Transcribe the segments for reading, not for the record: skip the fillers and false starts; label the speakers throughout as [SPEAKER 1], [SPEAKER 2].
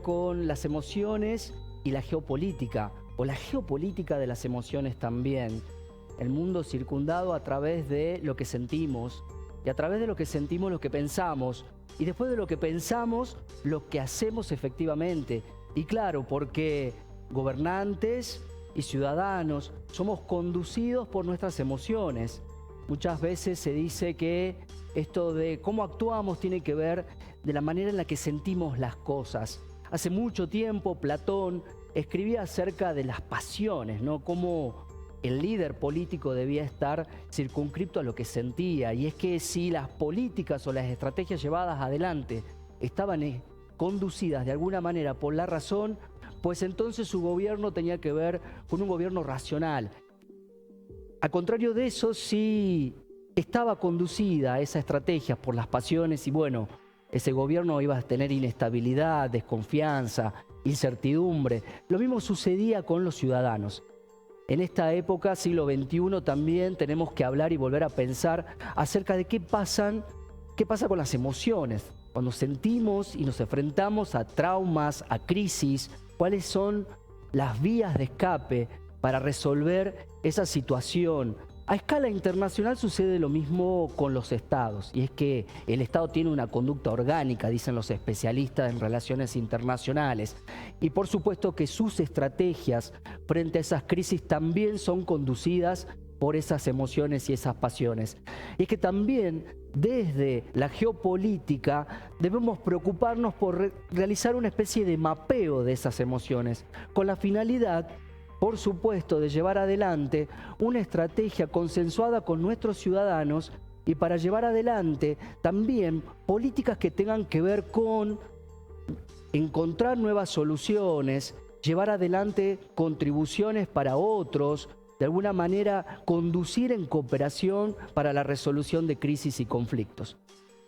[SPEAKER 1] con las emociones y la geopolítica, o la geopolítica de las emociones también. El mundo circundado a través de lo que sentimos, y a través de lo que sentimos, lo que pensamos, y después de lo que pensamos, lo que hacemos efectivamente. Y claro, porque gobernantes y ciudadanos somos conducidos por nuestras emociones. Muchas veces se dice que esto de cómo actuamos tiene que ver de la manera en la que sentimos las cosas. Hace mucho tiempo Platón escribía acerca de las pasiones, ¿no? Cómo el líder político debía estar circunscripto a lo que sentía. Y es que si las políticas o las estrategias llevadas adelante estaban conducidas de alguna manera por la razón, pues entonces su gobierno tenía que ver con un gobierno racional. Al contrario de eso, si estaba conducida esa estrategia por las pasiones, y bueno, ese gobierno iba a tener inestabilidad, desconfianza, incertidumbre. Lo mismo sucedía con los ciudadanos. En esta época, siglo XXI, también tenemos que hablar y volver a pensar acerca de qué pasa con las emociones. Cuando sentimos y nos enfrentamos a traumas, a crisis, ¿cuáles son las vías de escape para resolver esa situación? A escala internacional sucede lo mismo con los estados, y es que el Estado tiene una conducta orgánica, dicen los especialistas en relaciones internacionales, y por supuesto que sus estrategias frente a esas crisis también son conducidas por esas emociones y esas pasiones. Y es que también desde la geopolítica debemos preocuparnos por realizar una especie de mapeo de esas emociones, con la finalidad, por supuesto, de llevar adelante una estrategia consensuada con nuestros ciudadanos y para llevar adelante también políticas que tengan que ver con encontrar nuevas soluciones, llevar adelante contribuciones para otros, de alguna manera conducir en cooperación para la resolución de crisis y conflictos.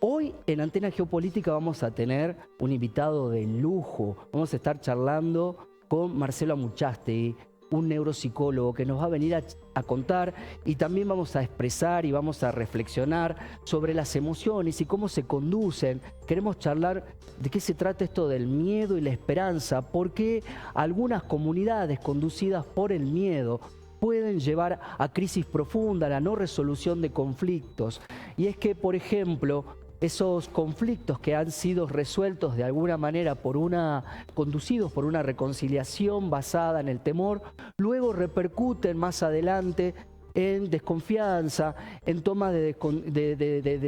[SPEAKER 1] Hoy en Antena Geopolítica vamos a tener un invitado de lujo. Vamos a estar charlando con Marcelo Amuchastegui, un neuropsicólogo que nos va a venir a contar, y también vamos a expresar y vamos a reflexionar sobre las emociones y cómo se conducen. Queremos charlar de qué se trata esto del miedo y la esperanza, porque algunas comunidades conducidas por el miedo pueden llevar a crisis profundas, a la no resolución de conflictos. Y es que, por ejemplo, esos conflictos que han sido resueltos de alguna manera conducidos por una reconciliación basada en el temor, luego repercuten más adelante en desconfianza, en toma de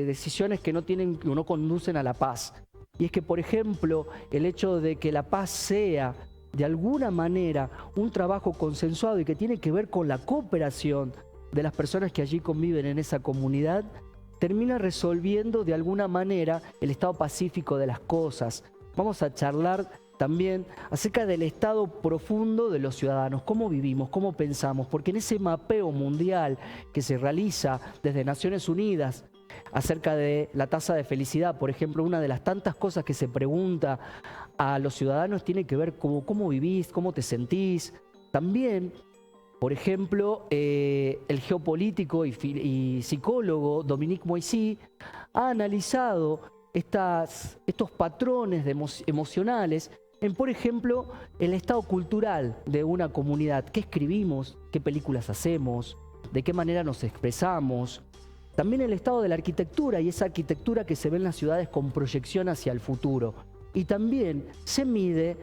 [SPEAKER 1] decisiones que no conducen a la paz. Y es que, por ejemplo, el hecho de que la paz sea de alguna manera un trabajo consensuado y que tiene que ver con la cooperación de las personas que allí conviven en esa comunidad, termina resolviendo de alguna manera el estado pacífico de las cosas. Vamos a charlar también acerca del estado profundo de los ciudadanos, cómo vivimos, cómo pensamos, porque en ese mapeo mundial que se realiza desde Naciones Unidas acerca de la tasa de felicidad, por ejemplo, una de las tantas cosas que se pregunta a los ciudadanos tiene que ver con cómo vivís, cómo te sentís. También, por ejemplo, el geopolítico y psicólogo Dominique Moissy ha analizado estos patrones emocionales en, por ejemplo, el estado cultural de una comunidad. ¿Qué escribimos? ¿Qué películas hacemos? ¿De qué manera nos expresamos? También el estado de la arquitectura y esa arquitectura que se ve en las ciudades con proyección hacia el futuro. Y también se mide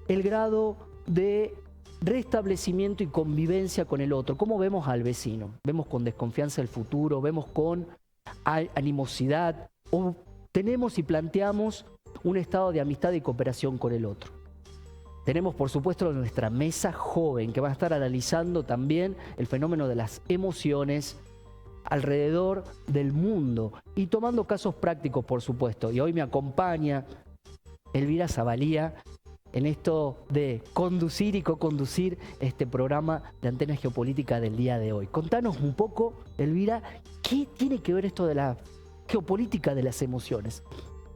[SPEAKER 1] el grado de restablecimiento y convivencia con el otro. ¿Cómo vemos al vecino? ¿Vemos con desconfianza el futuro? ¿Vemos con animosidad? ¿O tenemos y planteamos un estado de amistad y cooperación con el otro? Tenemos, por supuesto, nuestra mesa joven que va a estar analizando también el fenómeno de las emociones alrededor del mundo y tomando casos prácticos, por supuesto. Y hoy me acompaña Elvira Zavalía en esto de conducir y co-conducir este programa de Antena Geopolítica del día de hoy. Contanos un poco, Elvira, ¿qué tiene que ver esto de la geopolítica de las emociones?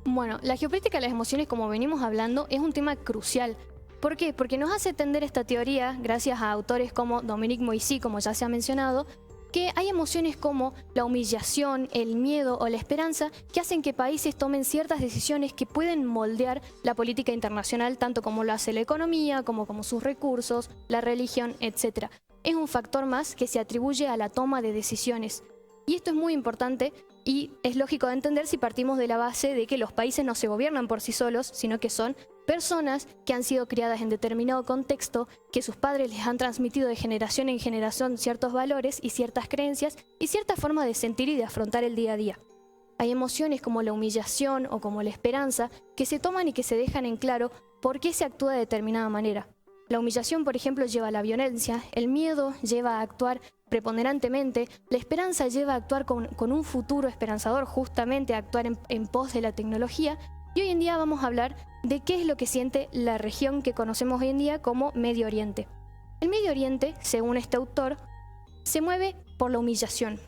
[SPEAKER 2] Bueno, la geopolítica de las emociones, como venimos hablando, es un tema crucial. ¿Por qué? Porque nos hace entender esta teoría, gracias a autores como Dominique Moissy, como ya se ha mencionado, que hay emociones como la humillación, el miedo o la esperanza que hacen que países tomen ciertas decisiones que pueden moldear la política internacional, tanto como lo hace la economía, como sus recursos, la religión, etc. Es un factor más que se atribuye a la toma de decisiones. Y esto es muy importante y es lógico de entender si partimos de la base de que los países no se gobiernan por sí solos, sino que son personas que han sido criadas en determinado contexto, que sus padres les han transmitido de generación en generación ciertos valores y ciertas creencias y cierta forma de sentir y de afrontar el día a día. Hay emociones como la humillación o como la esperanza que se toman y que se dejan en claro por qué se actúa de determinada manera. La humillación, por ejemplo, lleva a la violencia, el miedo lleva a actuar preponderantemente, la esperanza lleva a actuar con un futuro esperanzador, justamente a actuar en pos de la tecnología. Y hoy en día vamos a hablar de qué es lo que siente la región que conocemos hoy en día como Medio Oriente. El Medio Oriente, según este autor, se mueve por la humillación.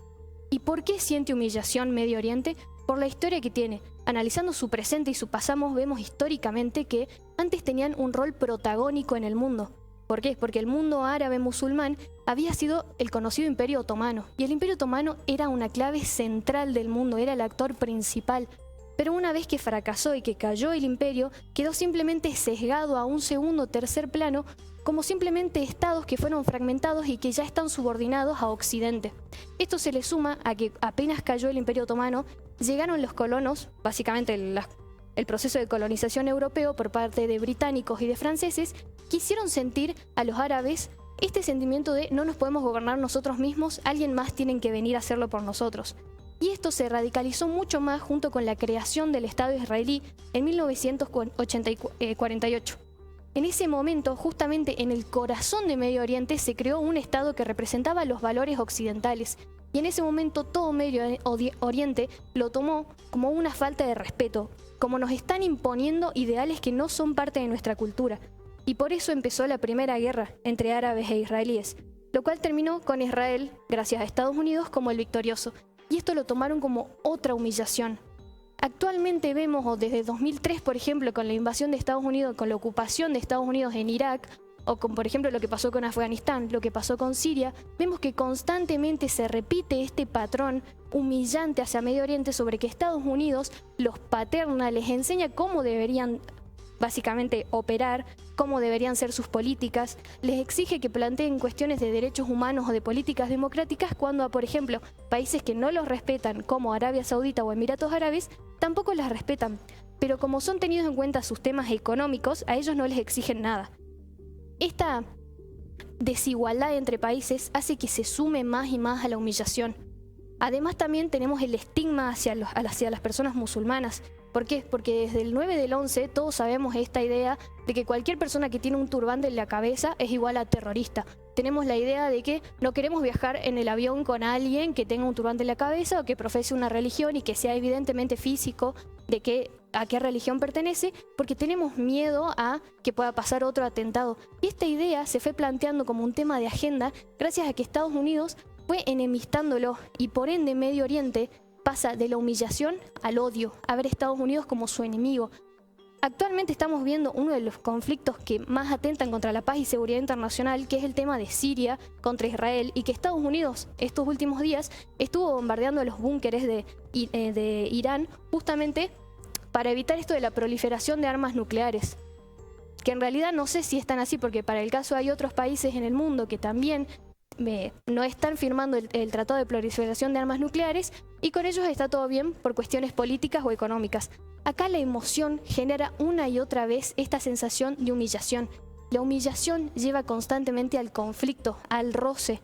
[SPEAKER 2] ¿Y por qué siente humillación Medio Oriente? Por la historia que tiene. Analizando su presente y su pasado, vemos históricamente que antes tenían un rol protagónico en el mundo. ¿Por qué? Porque el mundo árabe musulmán había sido el conocido Imperio Otomano. Y el Imperio Otomano era una clave central del mundo, era el actor principal. Pero una vez que fracasó y que cayó el imperio, quedó simplemente sesgado a un segundo o tercer plano, como simplemente estados que fueron fragmentados y que ya están subordinados a Occidente. Esto se le suma a que apenas cayó el Imperio Otomano, llegaron los colonos, básicamente el proceso de colonización europeo por parte de británicos y de franceses, que hicieron sentir a los árabes este sentimiento de no nos podemos gobernar nosotros mismos, alguien más tiene que venir a hacerlo por nosotros. Y esto se radicalizó mucho más junto con la creación del Estado israelí en 1948. En ese momento, justamente en el corazón de Medio Oriente, se creó un Estado que representaba los valores occidentales. Y en ese momento todo Medio Oriente lo tomó como una falta de respeto, como nos están imponiendo ideales que no son parte de nuestra cultura. Y por eso empezó la primera guerra entre árabes e israelíes, lo cual terminó con Israel, gracias a Estados Unidos, como el victorioso. Y esto lo tomaron como otra humillación. Actualmente vemos, o desde 2003, por ejemplo, con la invasión de Estados Unidos, con la ocupación de Estados Unidos en Irak, o con, por ejemplo, lo que pasó con Afganistán, lo que pasó con Siria, vemos que constantemente se repite este patrón humillante hacia Medio Oriente sobre que Estados Unidos los paterna, les enseña cómo deberían básicamente operar, cómo deberían ser sus políticas, les exige que planteen cuestiones de derechos humanos o de políticas democráticas cuando a, por ejemplo, países que no los respetan, como Arabia Saudita o Emiratos Árabes, tampoco las respetan. Pero como son tenidos en cuenta sus temas económicos, a ellos no les exigen nada. Esta desigualdad entre países hace que se sume más y más a la humillación. Además también tenemos el estigma hacia las personas musulmanas. ¿Por qué? Porque desde el 9 del 11 todos sabemos esta idea de que cualquier persona que tiene un turbante en la cabeza es igual a terrorista. Tenemos la idea de que no queremos viajar en el avión con alguien que tenga un turbante en la cabeza o que profese una religión y que sea evidentemente físico de a qué religión pertenece, porque tenemos miedo a que pueda pasar otro atentado. Y esta idea se fue planteando como un tema de agenda gracias a que Estados Unidos fue enemistándolo y por ende Medio Oriente pasa de la humillación al odio, a ver a Estados Unidos como su enemigo. Actualmente estamos viendo uno de los conflictos que más atentan contra la paz y seguridad internacional, que es el tema de Siria contra Israel, y que Estados Unidos estos últimos días estuvo bombardeando los búnkeres de Irán justamente para evitar esto de la proliferación de armas nucleares. Que en realidad no sé si están así, porque para el caso hay otros países en el mundo que también no están firmando el Tratado de Proliferación de Armas Nucleares y con ellos está todo bien por cuestiones políticas o económicas. Acá la emoción genera una y otra vez esta sensación de humillación. La humillación lleva constantemente al conflicto, al roce,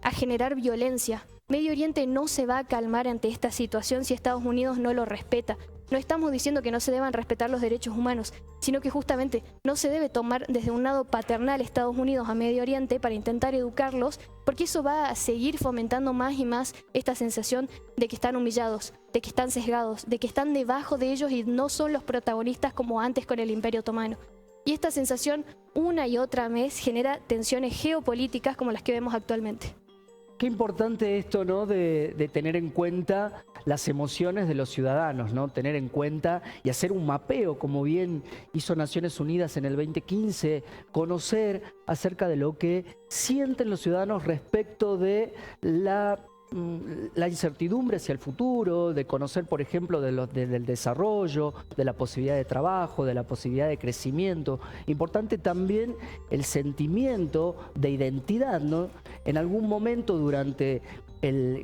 [SPEAKER 2] a generar violencia. Medio Oriente no se va a calmar ante esta situación si Estados Unidos no lo respeta. No estamos diciendo que no se deban respetar los derechos humanos, sino que justamente no se debe tomar desde un lado paternal Estados Unidos a Medio Oriente para intentar educarlos, porque eso va a seguir fomentando más y más esta sensación de que están humillados, de que están sesgados, de que están debajo de ellos y no son los protagonistas como antes con el Imperio Otomano. Y esta sensación una y otra vez genera tensiones geopolíticas como las que vemos actualmente.
[SPEAKER 1] Qué importante esto, ¿no? De tener en cuenta las emociones de los ciudadanos, ¿no? Tener en cuenta y hacer un mapeo, como bien hizo Naciones Unidas en el 2015, conocer acerca de lo que sienten los ciudadanos respecto de la incertidumbre hacia el futuro, de conocer, por ejemplo, del desarrollo, de la posibilidad de trabajo, de la posibilidad de crecimiento. Importante también el sentimiento de identidad, ¿no? En algún momento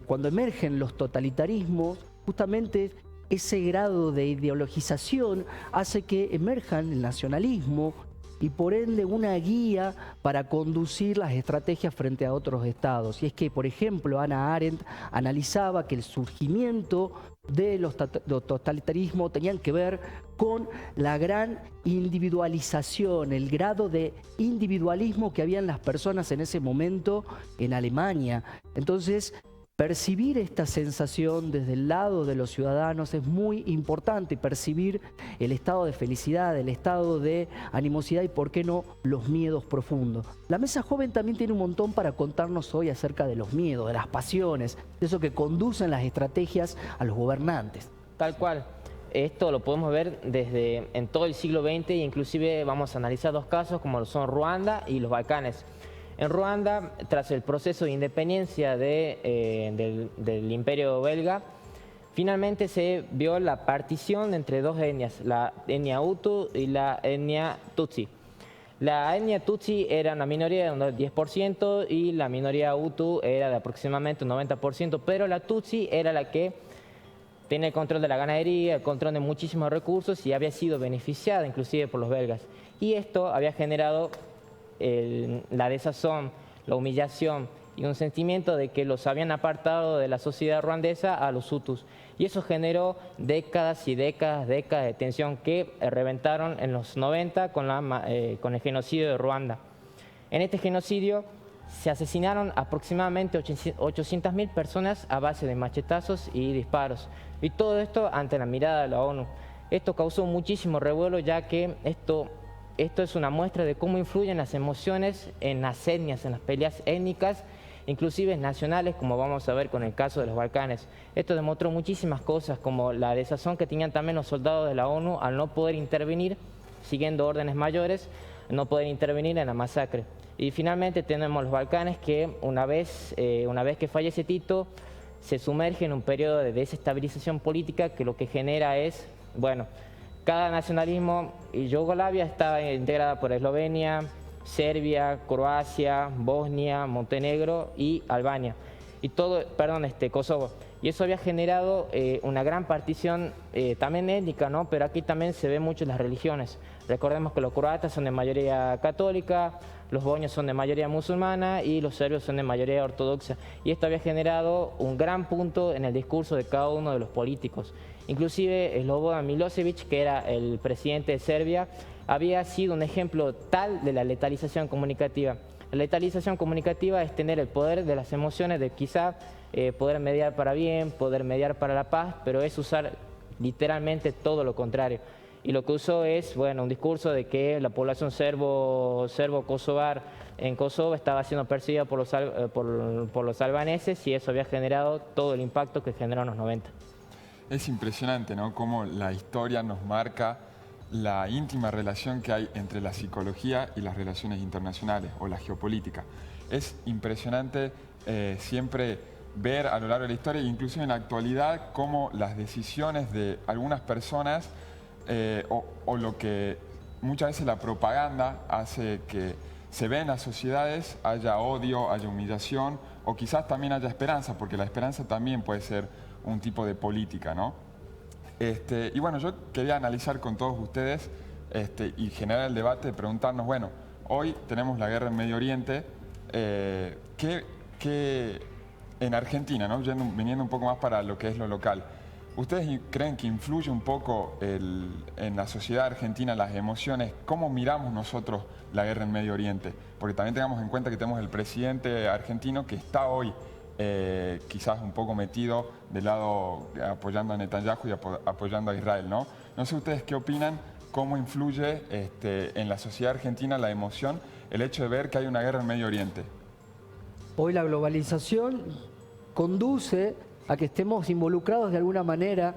[SPEAKER 1] cuando emergen los totalitarismos, justamente ese grado de ideologización hace que emerjan el nacionalismo, y por ende una guía para conducir las estrategias frente a otros estados. Y es que, por ejemplo, Hannah Arendt analizaba que el surgimiento de los totalitarismos tenían que ver con la gran individualización, el grado de individualismo que había en las personas en ese momento en Alemania. Entonces, percibir esta sensación desde el lado de los ciudadanos es muy importante, percibir el estado de felicidad, el estado de animosidad y, por qué no, los miedos profundos. La Mesa Joven también tiene un montón para contarnos hoy acerca de los miedos, de las pasiones, de eso que conducen las estrategias a los gobernantes.
[SPEAKER 3] Tal cual. Esto lo podemos ver en todo el siglo XX e inclusive vamos a analizar dos casos como son Ruanda y los Balcanes. En Ruanda, tras el proceso de independencia del Imperio belga, finalmente se vio la partición entre dos etnias, la etnia Hutu y la etnia Tutsi. La etnia Tutsi era una minoría de un 10% y la minoría Hutu era de aproximadamente un 90%, pero la Tutsi era la que tenía el control de la ganadería, el control de muchísimos recursos y había sido beneficiada inclusive por los belgas. Y esto había generado la desazón, la humillación y un sentimiento de que los habían apartado de la sociedad ruandesa a los hutus. Y eso generó décadas y décadas de tensión que reventaron en los 90 con el genocidio de Ruanda. En este genocidio se asesinaron aproximadamente 800.000 personas a base de machetazos y disparos. Y todo esto ante la mirada de la ONU. Esto causó muchísimo revuelo, ya que esto es una muestra de cómo influyen las emociones en las etnias, en las peleas étnicas, inclusive nacionales, como vamos a ver con el caso de los Balcanes. Esto demostró muchísimas cosas, como la desazón que tenían también los soldados de la ONU al no poder intervenir, siguiendo órdenes mayores, no poder intervenir en la masacre. Y finalmente tenemos los Balcanes que una vez que fallece Tito, se sumerge en un periodo de desestabilización política que lo que genera es, bueno, cada nacionalismo, y Yugoslavia estaba integrada por Eslovenia, Serbia, Croacia, Bosnia, Montenegro y Albania. Y Kosovo. Y eso había generado una gran partición también étnica, ¿no? Pero aquí también se ve mucho las religiones. Recordemos que los croatas son de mayoría católica, los bosnios son de mayoría musulmana y los serbios son de mayoría ortodoxa. Y esto había generado un gran punto en el discurso de cada uno de los políticos. Inclusive Slobodan Milosevic, que era el presidente de Serbia, había sido un ejemplo tal de la letalización comunicativa. La letalización comunicativa es tener el poder de las emociones, de quizá poder mediar para bien, poder mediar para la paz, pero es usar literalmente todo lo contrario. Y lo que usó es, bueno, un discurso de que la población serbo-kosovar en Kosovo estaba siendo perseguida por los albaneses y eso había generado todo el impacto que generó en los 90.
[SPEAKER 4] Es impresionante, ¿no? Cómo la historia nos marca la íntima relación que hay entre la psicología y las relaciones internacionales o la geopolítica. Es impresionante siempre ver a lo largo de la historia, incluso en la actualidad, cómo las decisiones de algunas personas o lo que muchas veces la propaganda hace que se ve en las sociedades, haya odio, haya humillación o quizás también haya esperanza, porque la esperanza también puede ser un tipo de política, ¿no? Y bueno, yo quería analizar con todos ustedes y generar el debate, preguntarnos, bueno, hoy tenemos la guerra en Medio Oriente, ¿qué en Argentina, ¿no? Viniendo un poco más para lo que es lo local, ¿ustedes creen que influye un poco en la sociedad argentina las emociones? ¿Cómo miramos nosotros la guerra en Medio Oriente? Porque también tengamos en cuenta que tenemos el presidente argentino que está hoy quizás un poco metido del lado apoyando a Netanyahu y apoyando a Israel, ¿no? No sé ustedes qué opinan, cómo influye en la sociedad argentina la emoción, el hecho de ver que hay una guerra en Medio Oriente.
[SPEAKER 1] Hoy la globalización conduce a que estemos involucrados de alguna manera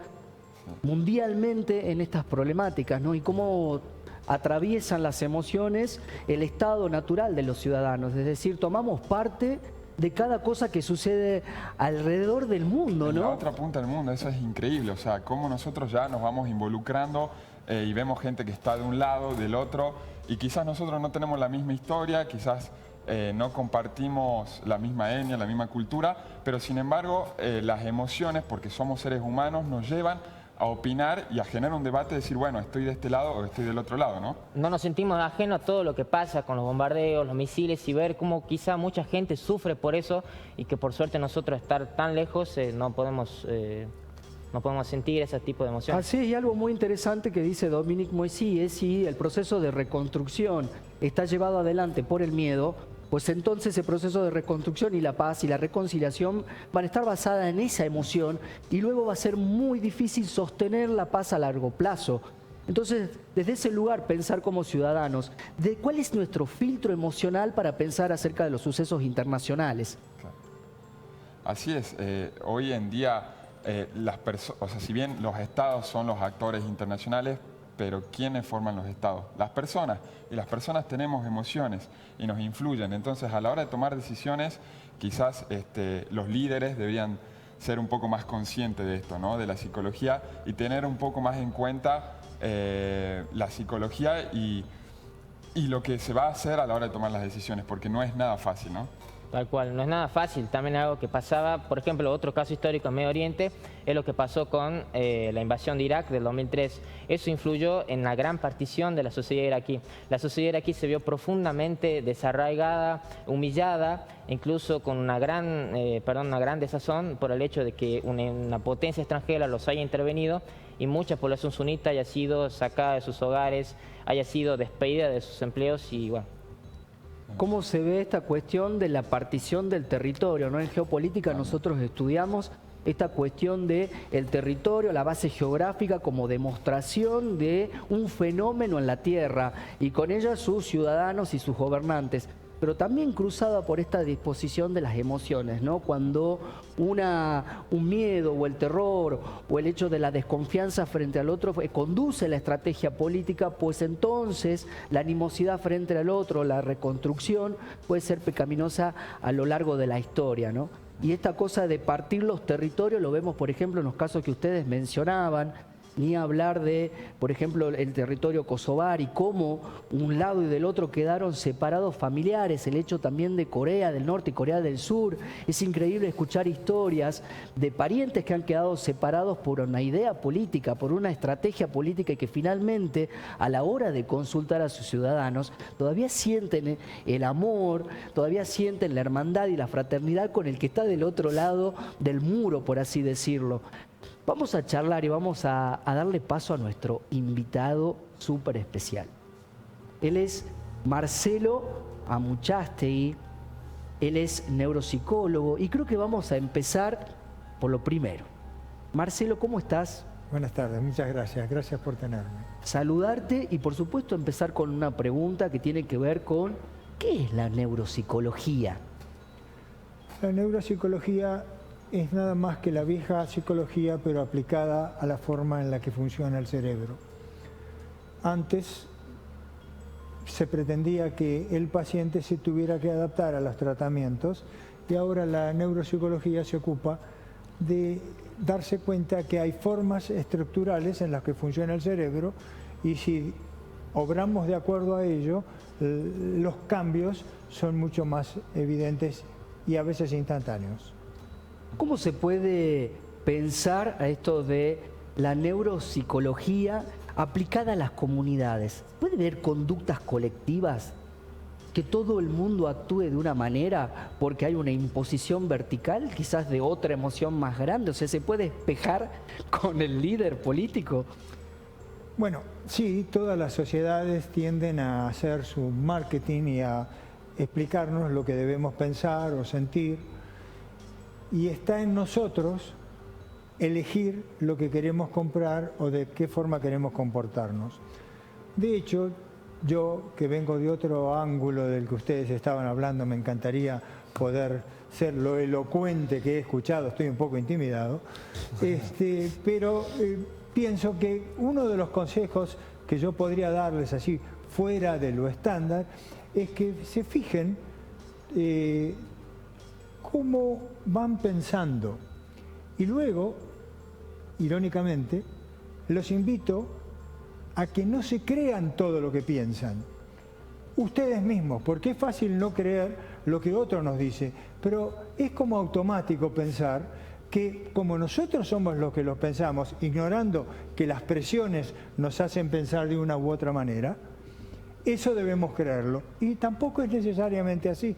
[SPEAKER 1] mundialmente en estas problemáticas, ¿no? Y cómo atraviesan las emociones el estado natural de los ciudadanos, es decir, tomamos parte de cada cosa que sucede alrededor del mundo, ¿no?
[SPEAKER 4] En la otra punta del mundo, eso es increíble, o sea, cómo nosotros ya nos vamos involucrando y vemos gente que está de un lado, del otro, y quizás nosotros no tenemos la misma historia, quizás no compartimos la misma etnia, la misma cultura, pero sin embargo las emociones, porque somos seres humanos, nos llevan a opinar y a generar un debate, decir, bueno, estoy de este lado o estoy del otro lado, ¿no?
[SPEAKER 3] No nos sentimos ajenos a todo lo que pasa con los bombardeos, los misiles, y ver cómo quizá mucha gente sufre por eso y que por suerte nosotros estar tan lejos no podemos sentir ese tipo de emociones.
[SPEAKER 1] Así es, y algo muy interesante que dice Dominique Moissy es si el proceso de reconstrucción está llevado adelante por el miedo, pues entonces el proceso de reconstrucción y la paz y la reconciliación van a estar basadas en esa emoción y luego va a ser muy difícil sostener la paz a largo plazo. Entonces, desde ese lugar, pensar como ciudadanos, de cuál es nuestro filtro emocional para pensar acerca de los sucesos internacionales.
[SPEAKER 4] Claro. Así es, hoy en día, o sea, si bien los estados son los actores internacionales, pero ¿quiénes forman los estados? Las personas. Y las personas tenemos emociones y nos influyen. Entonces, a la hora de tomar decisiones, quizás los líderes deberían ser un poco más conscientes de esto, ¿no? De la psicología y tener un poco más en cuenta la psicología y lo que se va a hacer a la hora de tomar las decisiones, porque no es nada fácil, ¿no?
[SPEAKER 3] Tal cual, no es nada fácil. También algo que pasaba, por ejemplo, otro caso histórico en Medio Oriente, es lo que pasó con la invasión de Irak del 2003. Eso influyó en la gran partición de la sociedad iraquí. La sociedad iraquí se vio profundamente desarraigada, humillada, incluso con una gran desazón por el hecho de que una potencia extranjera los haya intervenido y mucha población sunita haya sido sacada de sus hogares, haya sido despedida de sus empleos y bueno.
[SPEAKER 1] ¿Cómo se ve esta cuestión de la partición del territorio, ¿no? En geopolítica nosotros estudiamos esta cuestión del territorio, la base geográfica como demostración de un fenómeno en la Tierra y con ella sus ciudadanos y sus gobernantes. Pero también cruzada por esta disposición de las emociones, ¿no? Cuando un miedo o el terror o el hecho de la desconfianza frente al otro conduce la estrategia política, pues entonces la animosidad frente al otro, la reconstrucción, puede ser pecaminosa a lo largo de la historia, ¿no? Y esta cosa de partir los territorios lo vemos, por ejemplo, en los casos que ustedes mencionaban, ni hablar de, por ejemplo, el territorio kosovar y cómo un lado y del otro quedaron separados familiares, el hecho también de Corea del Norte y Corea del Sur. Es increíble escuchar historias de parientes que han quedado separados por una idea política, por una estrategia política y que finalmente, a la hora de consultar a sus ciudadanos, todavía sienten el amor, todavía sienten la hermandad y la fraternidad con el que está del otro lado del muro, por así decirlo. Vamos a charlar y vamos a darle paso a nuestro invitado súper especial. Él es Marcelo Amuchastegui, él es neuropsicólogo y creo que vamos a empezar por lo primero. Marcelo, ¿cómo estás?
[SPEAKER 5] Buenas tardes, muchas gracias. Gracias por tenerme.
[SPEAKER 1] Saludarte y por supuesto empezar con una pregunta que tiene que ver con ¿qué es la neuropsicología?
[SPEAKER 5] La neuropsicología es nada más que la vieja psicología, pero aplicada a la forma en la que funciona el cerebro. Antes se pretendía que el paciente se tuviera que adaptar a los tratamientos y ahora la neuropsicología se ocupa de darse cuenta que hay formas estructurales en las que funciona el cerebro y si obramos de acuerdo a ello, los cambios son mucho más evidentes y a veces instantáneos.
[SPEAKER 1] ¿Cómo se puede pensar a esto de la neuropsicología aplicada a las comunidades? ¿Puede haber conductas colectivas que todo el mundo actúe de una manera porque hay una imposición vertical, quizás de otra emoción más grande? O sea, ¿se puede espejar con el líder político?
[SPEAKER 5] Bueno, sí, todas las sociedades tienden a hacer su marketing y a explicarnos lo que debemos pensar o sentir. Y está en nosotros elegir lo que queremos comprar o de qué forma queremos comportarnos. De hecho, yo que vengo de otro ángulo del que ustedes estaban hablando, me encantaría poder ser lo elocuente que he escuchado, estoy un poco intimidado, pero pienso que uno de los consejos que yo podría darles así fuera de lo estándar es que se fijen cómo van pensando y luego, irónicamente, los invito a que no se crean todo lo que piensan ustedes mismos, porque es fácil no creer lo que otro nos dice, pero es como automático pensar que como nosotros somos los que lo pensamos, ignorando que las presiones nos hacen pensar de una u otra manera, eso debemos creerlo, y tampoco es necesariamente así.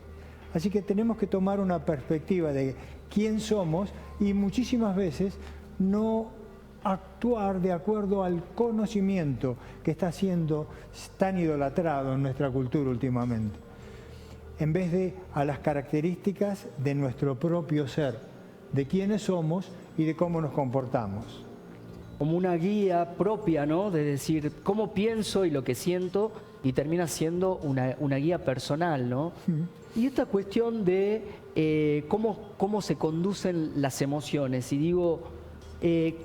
[SPEAKER 5] Así que tenemos que tomar una perspectiva de quién somos y muchísimas veces no actuar de acuerdo al conocimiento que está siendo tan idolatrado en nuestra cultura últimamente, en vez de a las características de nuestro propio ser, de quiénes somos y de cómo nos comportamos.
[SPEAKER 1] Como una guía propia, ¿no? De decir cómo pienso y lo que siento, y termina siendo una guía personal, ¿no? Y esta cuestión de cómo se conducen las emociones, y digo,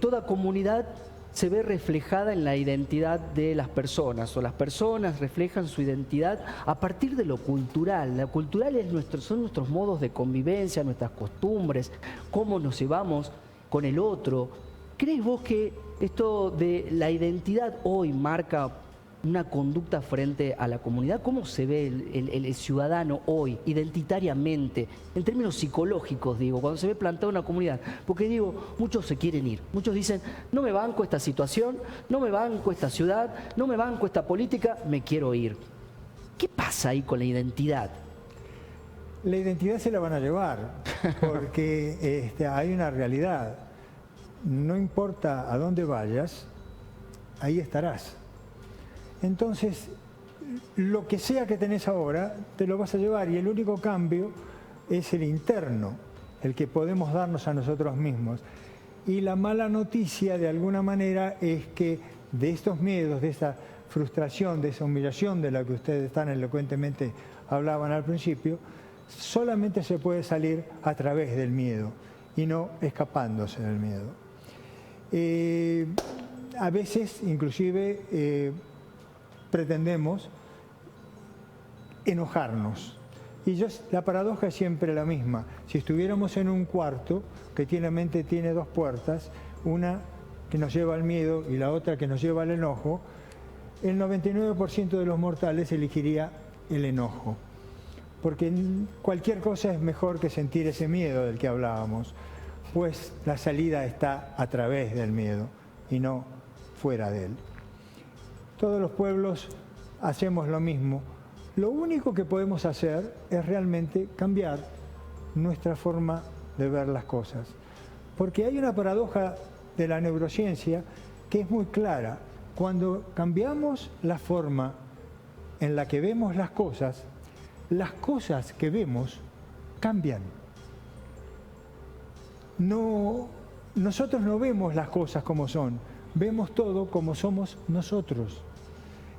[SPEAKER 1] toda comunidad se ve reflejada en la identidad de las personas, o las personas reflejan su identidad a partir de lo cultural. Lo cultural son nuestros modos de convivencia, nuestras costumbres, cómo nos llevamos con el otro. ¿Crees vos que esto de la identidad hoy marca una conducta frente a la comunidad? ¿Cómo se ve el ciudadano hoy, identitariamente, en términos psicológicos, digo, cuando se ve plantada una comunidad? Porque digo, muchos se quieren ir, muchos dicen, no me banco esta situación, no me banco esta ciudad, no me banco esta política, me quiero ir. ¿Qué pasa ahí con la identidad?
[SPEAKER 5] La identidad se la van a llevar, porque hay una realidad. No importa a dónde vayas, ahí estarás. Entonces, lo que sea que tenés ahora, te lo vas a llevar, y el único cambio es el interno, el que podemos darnos a nosotros mismos. Y la mala noticia, de alguna manera, es que de estos miedos, de esa frustración, de esa humillación de la que ustedes tan elocuentemente hablaban al principio, solamente se puede salir a través del miedo y no escapándose del miedo. A veces, inclusive, pretendemos enojarnos. Y la paradoja es siempre la misma. Si estuviéramos en un cuarto que tiene dos puertas, una que nos lleva al miedo y la otra que nos lleva al enojo, el 99% de los mortales elegiría el enojo. Porque cualquier cosa es mejor que sentir ese miedo del que hablábamos, pues la salida está a través del miedo y no fuera de él. Todos los pueblos hacemos lo mismo. Lo único que podemos hacer es realmente cambiar nuestra forma de ver las cosas. Porque hay una paradoja de la neurociencia que es muy clara. Cuando cambiamos la forma en la que vemos las cosas que vemos cambian. Nosotros no vemos las cosas como son, vemos todo como somos nosotros.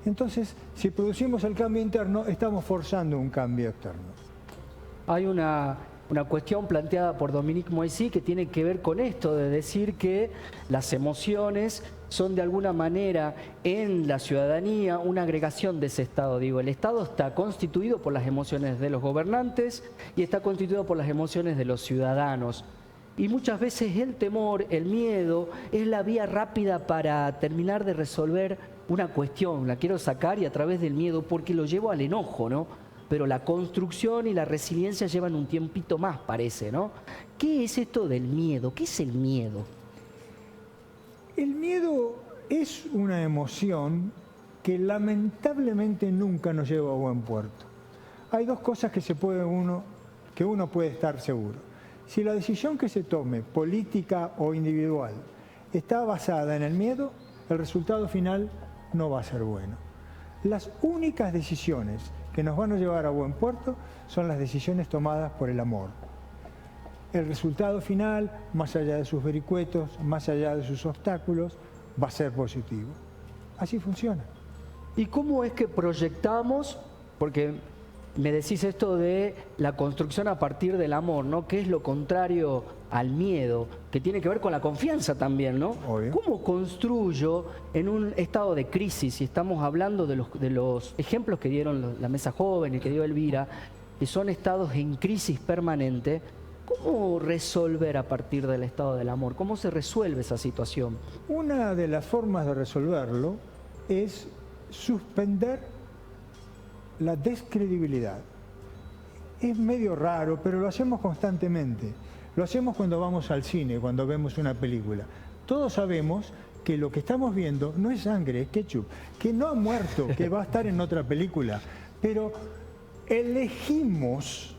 [SPEAKER 5] Entonces, si producimos el cambio interno, estamos forzando un cambio externo.
[SPEAKER 1] Hay una cuestión planteada por Dominique Moissy que tiene que ver con esto, de decir que las emociones son de alguna manera en la ciudadanía una agregación de ese Estado. Digo, el Estado está constituido por las emociones de los gobernantes y está constituido por las emociones de los ciudadanos. Y muchas veces el temor, el miedo, es la vía rápida para terminar de resolver una cuestión. La quiero sacar y a través del miedo, porque lo llevo al enojo, ¿no? Pero la construcción y la resiliencia llevan un tiempito más, parece, ¿no? ¿Qué es esto del miedo? ¿Qué es el miedo?
[SPEAKER 5] El miedo es una emoción que lamentablemente nunca nos lleva a buen puerto. Hay dos cosas que uno puede estar seguro. Si la decisión que se tome, política o individual, está basada en el miedo, el resultado final no va a ser bueno. Las únicas decisiones que nos van a llevar a buen puerto son las decisiones tomadas por el amor. El resultado final, más allá de sus vericuetos, más allá de sus obstáculos, va a ser positivo. Así funciona.
[SPEAKER 1] ¿Y cómo es que proyectamos? Porque me decís esto de la construcción a partir del amor, ¿no? Que es lo contrario al miedo, que tiene que ver con la confianza también, ¿no?
[SPEAKER 5] Obvio.
[SPEAKER 1] ¿Cómo construyo en un estado de crisis? Y estamos hablando de los ejemplos que dieron la mesa joven y que dio Elvira, que son estados en crisis permanente. ¿Cómo resolver a partir del estado del amor? ¿Cómo se resuelve esa situación?
[SPEAKER 5] Una de las formas de resolverlo es suspender la descredibilidad. Es medio raro, pero lo hacemos constantemente. Lo hacemos cuando vamos al cine, cuando vemos una película. Todos sabemos que lo que estamos viendo no es sangre, es ketchup, que no ha muerto, que va a estar en otra película. Pero elegimos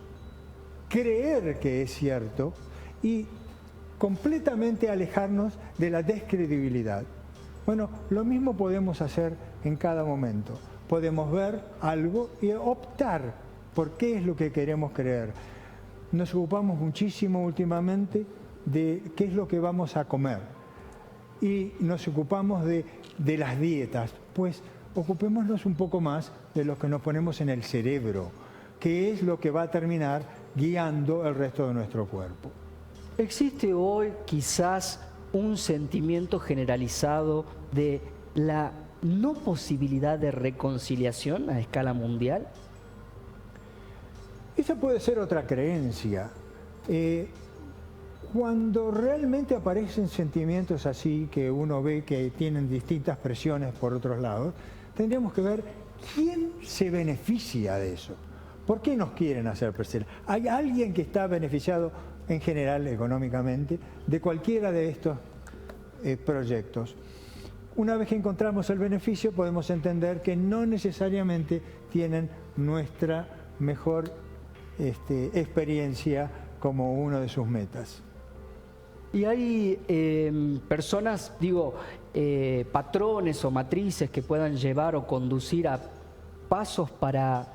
[SPEAKER 5] creer que es cierto y completamente alejarnos de la descredibilidad. Bueno, lo mismo podemos hacer en cada momento. Podemos ver algo y optar por qué es lo que queremos creer. Nos ocupamos muchísimo últimamente de qué es lo que vamos a comer y nos ocupamos de las dietas. Pues ocupémonos un poco más de lo que nos ponemos en el cerebro, que es lo que va a terminar guiando el resto de nuestro cuerpo.
[SPEAKER 1] ¿Existe hoy quizás un sentimiento generalizado de la no posibilidad de reconciliación a escala mundial?
[SPEAKER 5] Esa puede ser otra creencia. Cuando realmente aparecen sentimientos así, que uno ve que tienen distintas presiones por otros lados, tendríamos que ver quién se beneficia de eso. ¿Por qué nos quieren hacer presiones? ¿Hay alguien que está beneficiado en general económicamente de cualquiera de estos proyectos? Una vez que encontramos el beneficio, podemos entender que no necesariamente tienen nuestra mejor experiencia como uno de sus metas.
[SPEAKER 1] Y hay personas, patrones o matrices que puedan llevar o conducir a pasos para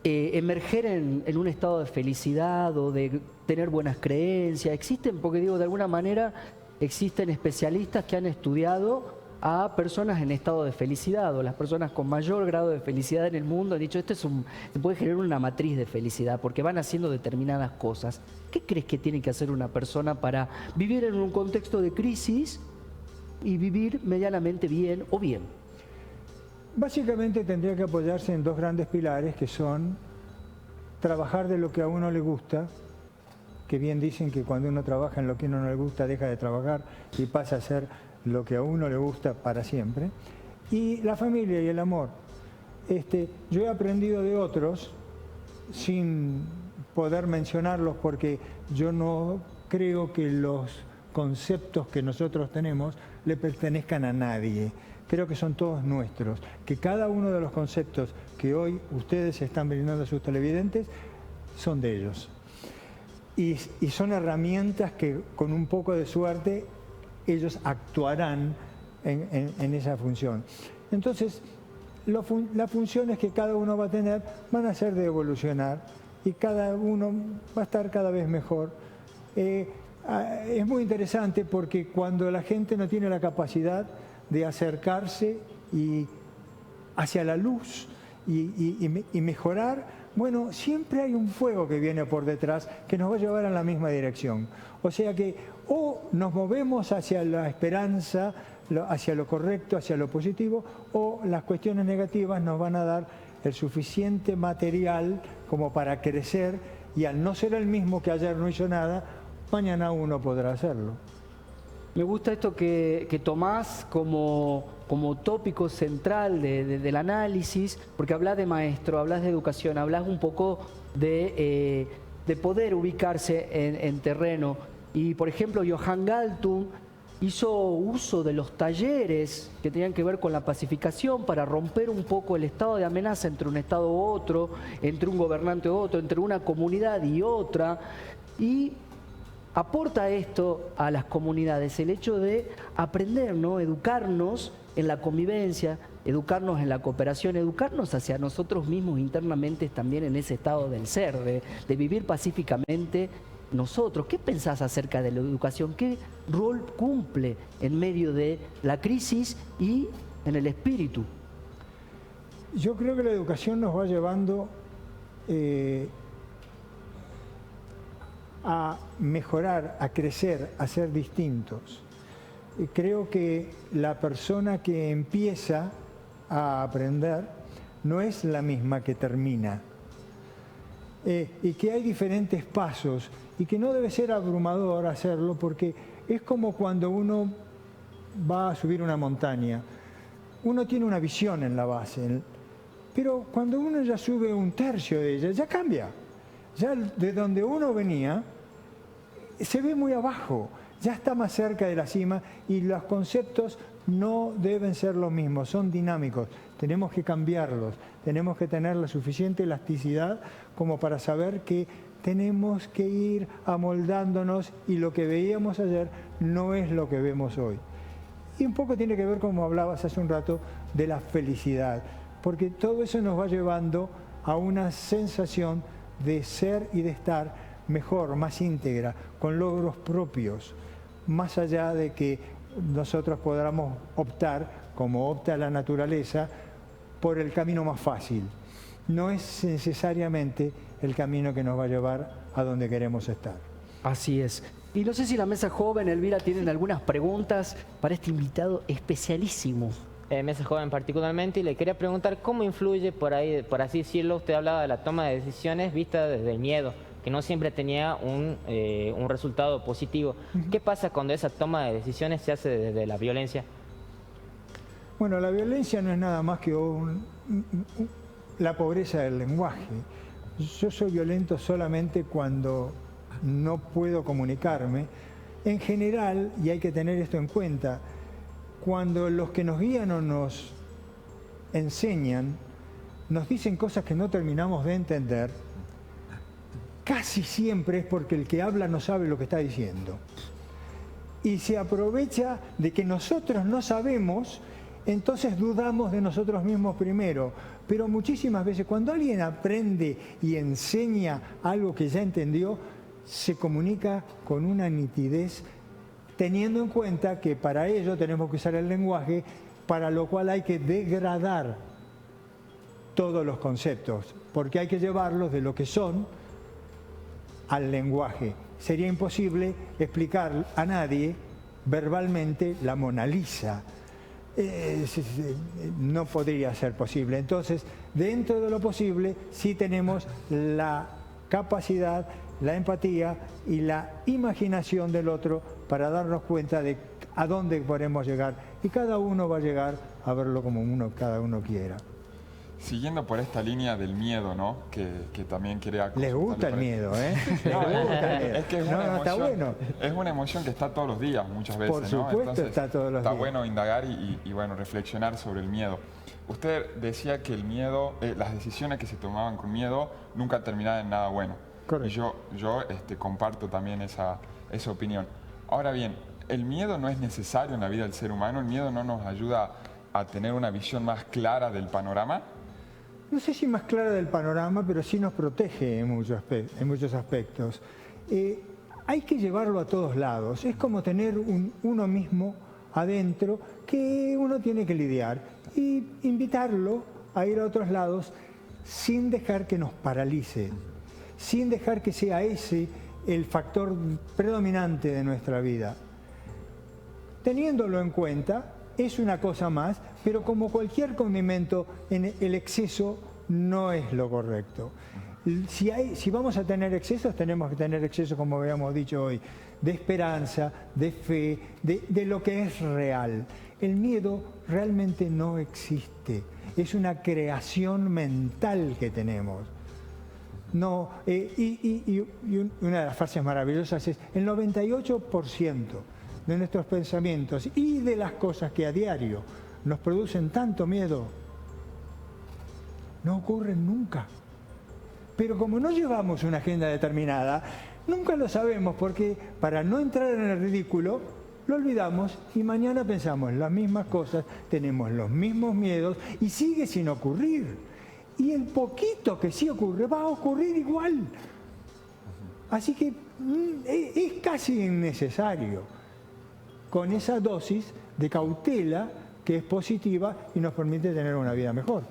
[SPEAKER 1] emerger en un estado de felicidad o de tener buenas creencias. Existen, porque de alguna manera existen especialistas que han estudiado a personas en estado de felicidad, o las personas con mayor grado de felicidad en el mundo han dicho, se puede generar una matriz de felicidad porque van haciendo determinadas cosas. ¿Qué crees que tiene que hacer una persona para vivir en un contexto de crisis y vivir medianamente bien o bien?
[SPEAKER 5] Básicamente tendría que apoyarse en dos grandes pilares, que son trabajar de lo que a uno le gusta, que bien dicen que cuando uno trabaja en lo que a uno no le gusta deja de trabajar y pasa a ser lo que a uno le gusta para siempre, y la familia y el amor. Yo he aprendido de otros, sin poder mencionarlos, porque yo no creo que los conceptos que nosotros tenemos le pertenezcan a nadie. Creo que son todos nuestros, que cada uno de los conceptos que hoy ustedes están brindando a sus televidentes son de ellos. Y son herramientas que con un poco de suerte ellos actuarán en esa función. Entonces, las funciones que cada uno va a tener van a ser de evolucionar y cada uno va a estar cada vez mejor. Es muy interesante porque cuando la gente no tiene la capacidad de acercarse hacia la luz y mejorar, bueno, siempre hay un fuego que viene por detrás que nos va a llevar en la misma dirección. O sea que o nos movemos hacia la esperanza, hacia lo correcto, hacia lo positivo, o las cuestiones negativas nos van a dar el suficiente material como para crecer, y al no ser el mismo que ayer no hizo nada, mañana uno podrá hacerlo.
[SPEAKER 1] Me gusta esto que tomás como tópico central del análisis, porque hablas de maestro, hablas de educación, hablas un poco de poder ubicarse en terreno. Y por ejemplo, Johann Galtung hizo uso de los talleres que tenían que ver con la pacificación para romper un poco el estado de amenaza entre un estado u otro, entre un gobernante u otro, entre una comunidad y otra. Y aporta esto a las comunidades, el hecho de aprender, ¿no? Educarnos en la convivencia, educarnos en la cooperación, educarnos hacia nosotros mismos internamente también en ese estado del ser, de vivir pacíficamente nosotros. ¿Qué pensás acerca de la educación? ¿Qué rol cumple en medio de la crisis y en el espíritu?
[SPEAKER 5] Yo creo que la educación nos va llevando a mejorar, a crecer, a ser distintos. Creo que la persona que empieza a aprender no es la misma que termina. Y que hay diferentes pasos y que no debe ser abrumador hacerlo, porque es como cuando uno va a subir una montaña. Uno tiene una visión en la base, pero cuando uno ya sube un tercio de ella, ya cambia. Ya de donde uno venía, se ve muy abajo, ya está más cerca de la cima y los conceptos no deben ser los mismos, son dinámicos, tenemos que cambiarlos, tenemos que tener la suficiente elasticidad como para saber que tenemos que ir amoldándonos y lo que veíamos ayer no es lo que vemos hoy. Y un poco tiene que ver, como hablabas hace un rato, de la felicidad, porque todo eso nos va llevando a una sensación de ser y de estar mejor, más íntegra, con logros propios, más allá de que nosotros podamos optar, como opta la naturaleza, por el camino más fácil. No es necesariamente el camino que nos va a llevar a donde queremos estar.
[SPEAKER 1] Así es. Y no sé si la mesa joven, Elvira, tienen algunas preguntas para este invitado especialísimo.
[SPEAKER 3] Mesa joven particularmente, y le quería preguntar cómo influye, por ahí, por así decirlo, usted hablaba de la toma de decisiones vista desde el miedo, que no siempre tenía un resultado positivo. ¿Qué pasa cuando esa toma de decisiones se hace desde la violencia?
[SPEAKER 5] Bueno, la violencia no es nada más que la pobreza del lenguaje. Yo soy violento solamente cuando no puedo comunicarme. En general, y hay que tener esto en cuenta, cuando los que nos guían o nos enseñan nos dicen cosas que no terminamos de entender, casi siempre es porque el que habla no sabe lo que está diciendo. Y se aprovecha de que nosotros no sabemos, entonces dudamos de nosotros mismos primero. Pero muchísimas veces cuando alguien aprende y enseña algo que ya entendió, se comunica con una nitidez, teniendo en cuenta que para ello tenemos que usar el lenguaje, para lo cual hay que degradar todos los conceptos, porque hay que llevarlos de lo que son al lenguaje. Sería imposible explicar a nadie verbalmente la Mona Lisa. No podría ser posible. Entonces, dentro de lo posible, sí tenemos la capacidad, la empatía y la imaginación del otro para darnos cuenta de a dónde podemos llegar. Y cada uno va a llegar a verlo como cada uno quiera.
[SPEAKER 4] Siguiendo por esta línea del miedo, ¿no? Que también quería...
[SPEAKER 5] Les gusta el miedo, ¿eh?
[SPEAKER 4] Es que es una emoción,
[SPEAKER 5] está bueno.
[SPEAKER 4] Es una emoción que está todos los días, muchas veces,
[SPEAKER 5] Por
[SPEAKER 4] ¿no?
[SPEAKER 5] supuesto,
[SPEAKER 4] Entonces,
[SPEAKER 5] está todos los
[SPEAKER 4] está
[SPEAKER 5] días.
[SPEAKER 4] bueno indagar y bueno, reflexionar sobre el miedo. Usted decía que el miedo, las decisiones que se tomaban con miedo nunca terminaban en nada bueno.
[SPEAKER 5] Correcto.
[SPEAKER 4] Y yo comparto también esa opinión. Ahora bien, el miedo no es necesario en la vida del ser humano. El miedo no nos ayuda a tener una visión más clara del panorama.
[SPEAKER 5] No sé si más clara del panorama, pero sí nos protege en muchos aspectos. Hay que llevarlo a todos lados. Es como tener uno mismo adentro que uno tiene que lidiar y invitarlo a ir a otros lados sin dejar que nos paralice, sin dejar que sea ese el factor predominante de nuestra vida. Teniéndolo en cuenta, es una cosa más, pero como cualquier condimento, el exceso no es lo correcto. Si vamos a tener excesos, tenemos que tener excesos, como habíamos dicho hoy, de esperanza, de fe, de lo que es real. El miedo realmente no existe, es una creación mental que tenemos. No, y una de las frases maravillosas es: el 98% de nuestros pensamientos y de las cosas que a diario nos producen tanto miedo no ocurren nunca. Pero como no llevamos una agenda determinada, nunca lo sabemos, porque para no entrar en el ridículo lo olvidamos y mañana pensamos las mismas cosas, tenemos los mismos miedos y sigue sin ocurrir. Y el poquito que sí ocurre va a ocurrir igual. Así que es casi innecesario, con esa dosis de cautela que es positiva y nos permite tener una vida mejor.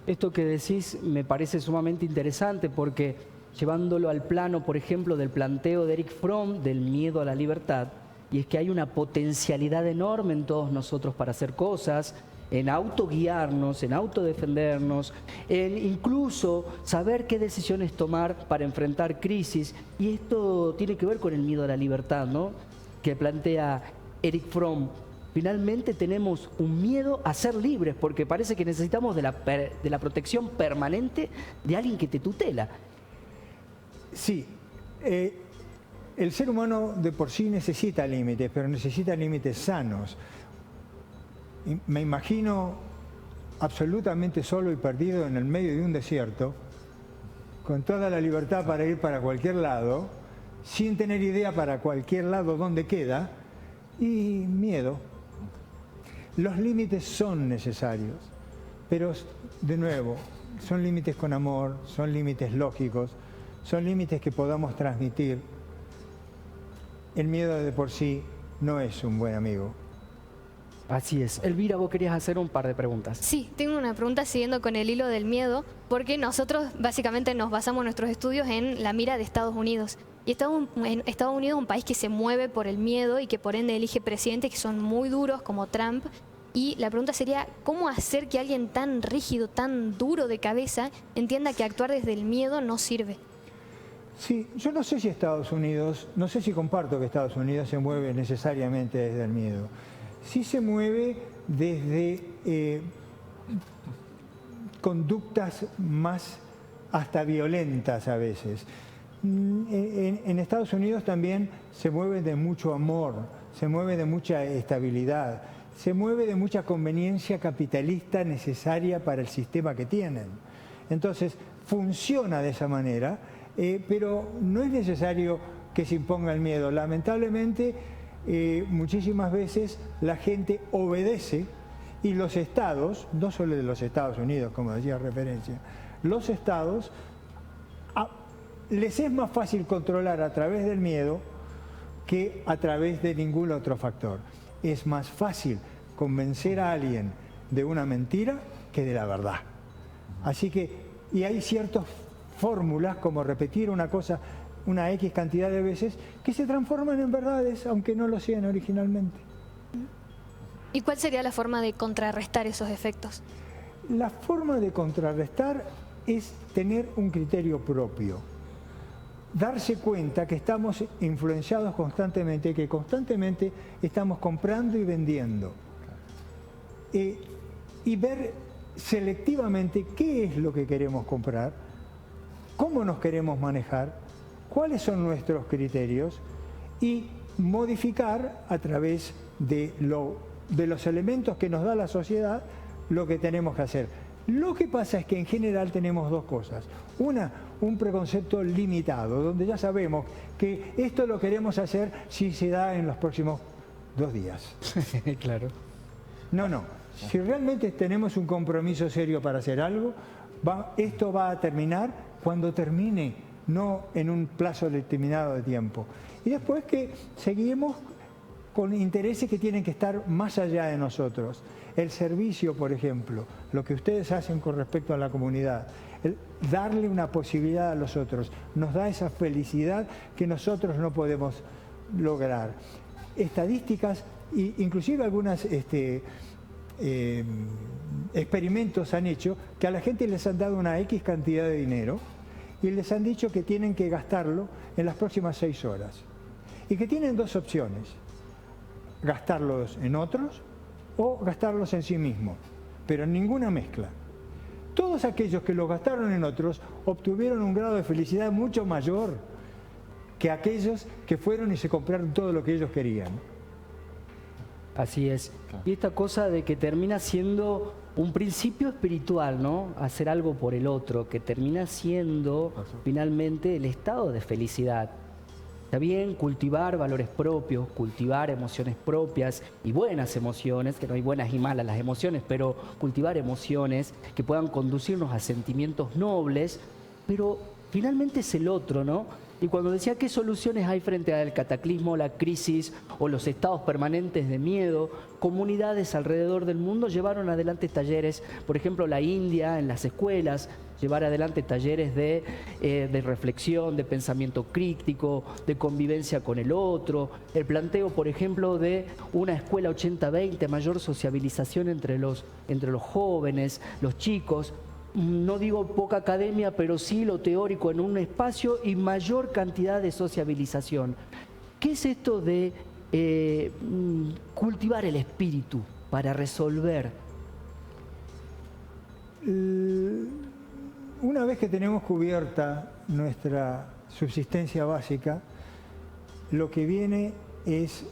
[SPEAKER 1] Esto que decís me parece sumamente interesante porque llevándolo al plano, por ejemplo, del planteo de Erich Fromm del miedo a la libertad, y es que hay una potencialidad enorme en todos nosotros para hacer cosas, en autoguiarnos, en autodefendernos, en incluso saber qué decisiones tomar para enfrentar crisis. Y esto tiene que ver con el miedo a la libertad, ¿no?, que plantea Erich Fromm. Finalmente tenemos un miedo a ser libres porque parece que necesitamos de la protección permanente de alguien que te tutela.
[SPEAKER 5] Sí, el ser humano de por sí necesita límites, pero necesita límites sanos. Me imagino absolutamente solo y perdido en el medio de un desierto, con toda la libertad para ir para cualquier lado, sin tener idea para cualquier lado dónde queda, y miedo. Los límites son necesarios, pero de nuevo, son límites con amor, son límites lógicos, son límites que podamos transmitir. El miedo de por sí no es un buen amigo.
[SPEAKER 1] Así es. Elvira, vos querías hacer un par de preguntas.
[SPEAKER 2] Sí, tengo una pregunta siguiendo con el hilo del miedo, porque nosotros básicamente nos basamos nuestros estudios en la mira de Estados Unidos. Y Estados Unidos es un país que se mueve por el miedo y que por ende elige presidentes que son muy duros como Trump. Y la pregunta sería, ¿cómo hacer que alguien tan rígido, tan duro de cabeza, entienda que actuar desde el miedo no sirve?
[SPEAKER 5] Sí, yo no sé si Estados Unidos, no sé si comparto que Estados Unidos se mueve necesariamente desde el miedo. Sí se mueve desde conductas más hasta violentas a veces. En Estados Unidos también se mueve de mucho amor, se mueve de mucha estabilidad, se mueve de mucha conveniencia capitalista necesaria para el sistema que tienen. Entonces, funciona de esa manera, pero no es necesario que se imponga el miedo. Lamentablemente, muchísimas veces la gente obedece y los estados, no solo de los Estados Unidos, como decía referencia, los estados les es más fácil controlar a través del miedo que a través de ningún otro factor. Es más fácil convencer a alguien de una mentira que de la verdad. Así que, y hay ciertas fórmulas como repetir una cosa una X cantidad de veces que se transforman en verdades, aunque no lo sean originalmente.
[SPEAKER 2] ¿Y cuál sería la forma de contrarrestar esos efectos?
[SPEAKER 5] La forma de contrarrestar es tener un criterio propio. Darse cuenta que estamos influenciados constantemente, que constantemente estamos comprando y vendiendo. Y ver selectivamente qué es lo que queremos comprar, cómo nos queremos manejar, cuáles son nuestros criterios y modificar a través de los elementos que nos da la sociedad lo que tenemos que hacer. Lo que pasa es que en general tenemos dos cosas. Una, un preconcepto limitado, donde ya sabemos que esto lo queremos hacer si se da en los próximos 2 días.
[SPEAKER 1] Claro.
[SPEAKER 5] No. Si realmente tenemos un compromiso serio para hacer algo, esto va a terminar cuando termine, no en un plazo determinado de tiempo. Y después que seguimos con intereses que tienen que estar más allá de nosotros. El servicio, por ejemplo, lo que ustedes hacen con respecto a la comunidad, darle una posibilidad a los otros, nos da esa felicidad que nosotros no podemos lograr. Estadísticas, inclusive algunos experimentos han hecho que a la gente les han dado una X cantidad de dinero y les han dicho que tienen que gastarlo en las próximas 6 horas. Y que tienen 2 opciones: gastarlos en otros o gastarlos en sí mismos, pero en ninguna mezcla. Todos aquellos que los gastaron en otros obtuvieron un grado de felicidad mucho mayor que aquellos que fueron y se compraron todo lo que ellos querían.
[SPEAKER 1] Así es. Y esta cosa de que termina siendo un principio espiritual, ¿no? Hacer algo por el otro, que termina siendo finalmente el estado de felicidad. Está bien cultivar valores propios, cultivar emociones propias y buenas emociones, que no hay buenas y malas las emociones, pero cultivar emociones que puedan conducirnos a sentimientos nobles, pero finalmente es el otro, ¿no? Y cuando decía qué soluciones hay frente al cataclismo, la crisis o los estados permanentes de miedo, comunidades alrededor del mundo llevaron adelante talleres, por ejemplo la India en las escuelas, llevar adelante talleres de reflexión, de pensamiento crítico, de convivencia con el otro, el planteo, por ejemplo, de una escuela 80-20, mayor sociabilización entre los jóvenes, los chicos. No digo poca academia, pero sí lo teórico en un espacio y mayor cantidad de sociabilización. ¿Qué es esto de cultivar el espíritu para resolver?
[SPEAKER 5] Una vez que tenemos cubierta nuestra subsistencia básica, lo que viene es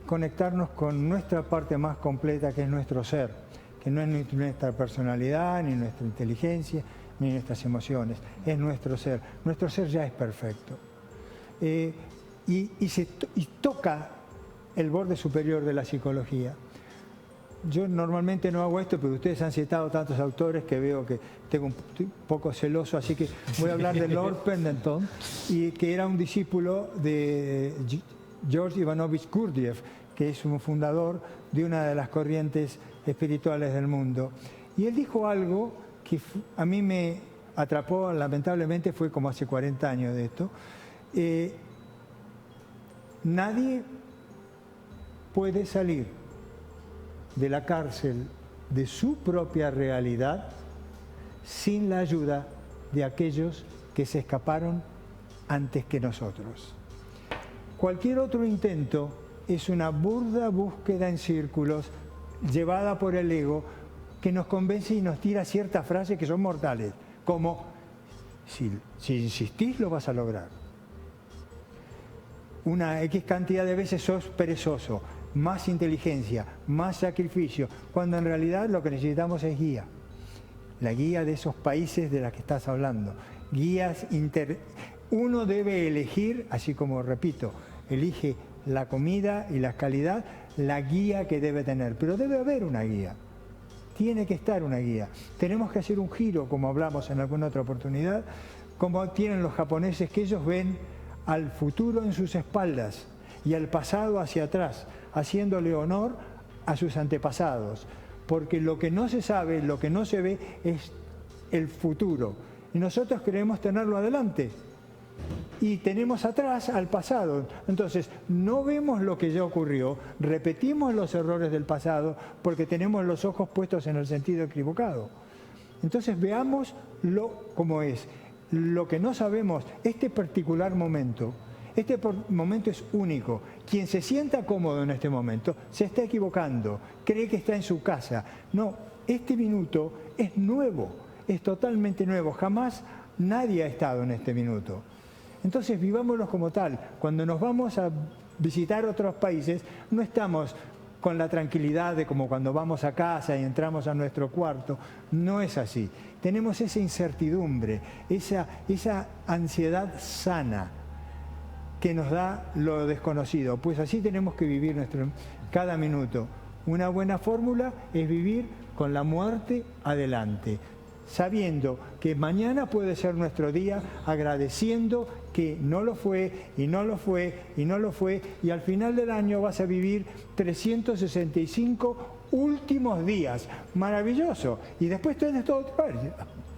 [SPEAKER 5] conectarnos con nuestra parte más completa, que es nuestro ser, que no es nuestra personalidad, ni nuestra inteligencia, ni nuestras emociones, es nuestro ser. Nuestro ser ya es perfecto. Y toca el borde superior de la psicología. Yo normalmente no hago esto, pero ustedes han citado tantos autores que veo que estoy un poco celoso, así que voy a hablar de Lord Pendleton, y que era un discípulo de George Ivanovich Gurdjieff, que es un fundador de una de las corrientes espirituales del mundo. Y él dijo algo que a mí me atrapó, lamentablemente fue como hace 40 años de esto. Nadie puede salir de la cárcel de su propia realidad sin la ayuda de aquellos que se escaparon antes que nosotros. Cualquier otro intento es una burda búsqueda en círculos llevada por el ego, que nos convence y nos tira ciertas frases que son mortales, como si insistís lo vas a lograr. Una X cantidad de veces sos perezoso, más inteligencia, más sacrificio, cuando en realidad lo que necesitamos es guía. La guía de esos países de los que estás hablando. Uno debe elegir, así como repito, elige la comida y la calidad, la guía que debe tener. Pero debe haber una guía. Tiene que estar una guía. Tenemos que hacer un giro, como hablamos en alguna otra oportunidad, como tienen los japoneses, que ellos ven al futuro en sus espaldas y al pasado hacia atrás, haciéndole honor a sus antepasados. Porque lo que no se sabe, lo que no se ve, es el futuro. Y nosotros queremos tenerlo adelante. Y tenemos atrás al pasado. Entonces, no vemos lo que ya ocurrió, repetimos los errores del pasado porque tenemos los ojos puestos en el sentido equivocado. Entonces, veámoslo como es. Lo que no sabemos, este particular momento, este momento es único. Quien se sienta cómodo en este momento se está equivocando, cree que está en su casa. No, este minuto es nuevo, es totalmente nuevo. Jamás nadie ha estado en este minuto. Entonces vivámoslo como tal. Cuando nos vamos a visitar otros países, no estamos con la tranquilidad de como cuando vamos a casa y entramos a nuestro cuarto. No es así. Tenemos esa incertidumbre, esa ansiedad sana que nos da lo desconocido. Pues así tenemos que vivir cada minuto. Una buena fórmula es vivir con la muerte adelante, sabiendo que mañana puede ser nuestro día, agradeciendo que no lo fue, y no lo fue, y no lo fue, y al final del año vas a vivir 365 últimos días. Maravilloso. Y después tenés todo otra vez.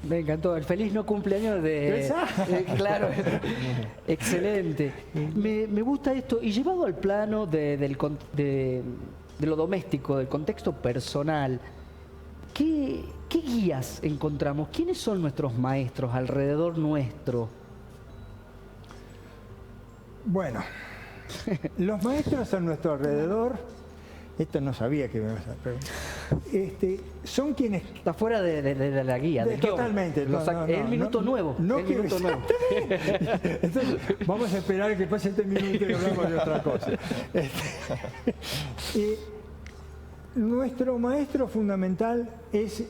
[SPEAKER 1] Me encantó. El feliz no cumpleaños claro, excelente. Me gusta esto. Y llevado al plano de lo doméstico, del contexto personal, ¿qué guías encontramos? ¿Quiénes son nuestros maestros alrededor nuestro?
[SPEAKER 5] Bueno, los maestros a nuestro alrededor, esto no sabía que me ibas a preguntar, son quienes...
[SPEAKER 1] Está fuera de la guía, del
[SPEAKER 5] totalmente.
[SPEAKER 1] el minuto nuevo.
[SPEAKER 5] Entonces, vamos a esperar que pase este minuto y hablamos de otra cosa. Nuestro maestro fundamental es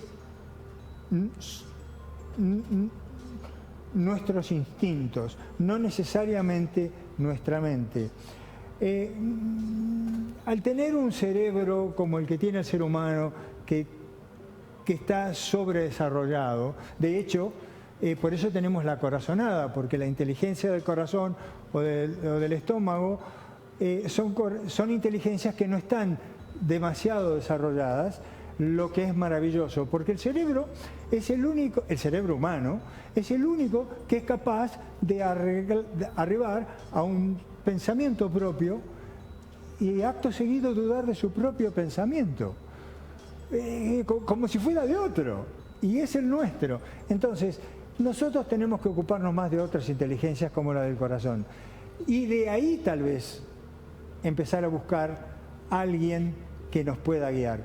[SPEAKER 5] nuestros instintos, no necesariamente nuestra mente. Al tener un cerebro como el que tiene el ser humano, que está sobredesarrollado, de hecho, Por eso tenemos la corazonada, porque la inteligencia del corazón o del estómago son inteligencias que no están demasiado desarrolladas, lo que es maravilloso, porque el cerebro es el único, el cerebro humano, es el único que es capaz de arribar a un pensamiento propio y acto seguido dudar de su propio pensamiento, como si fuera de otro, y es el nuestro. Entonces, nosotros tenemos que ocuparnos más de otras inteligencias como la del corazón, y de ahí tal vez empezar a buscar a alguien que nos pueda guiar.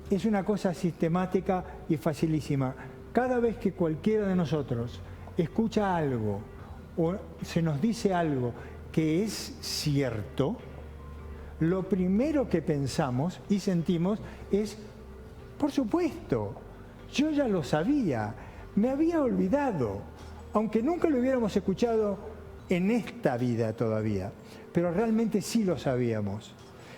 [SPEAKER 5] Es una cosa sistemática y facilísima. Cada vez que cualquiera de nosotros escucha algo o se nos dice algo que es cierto, lo primero que pensamos y sentimos es, por supuesto, yo ya lo sabía, me había olvidado, aunque nunca lo hubiéramos escuchado en esta vida todavía, pero realmente sí lo sabíamos.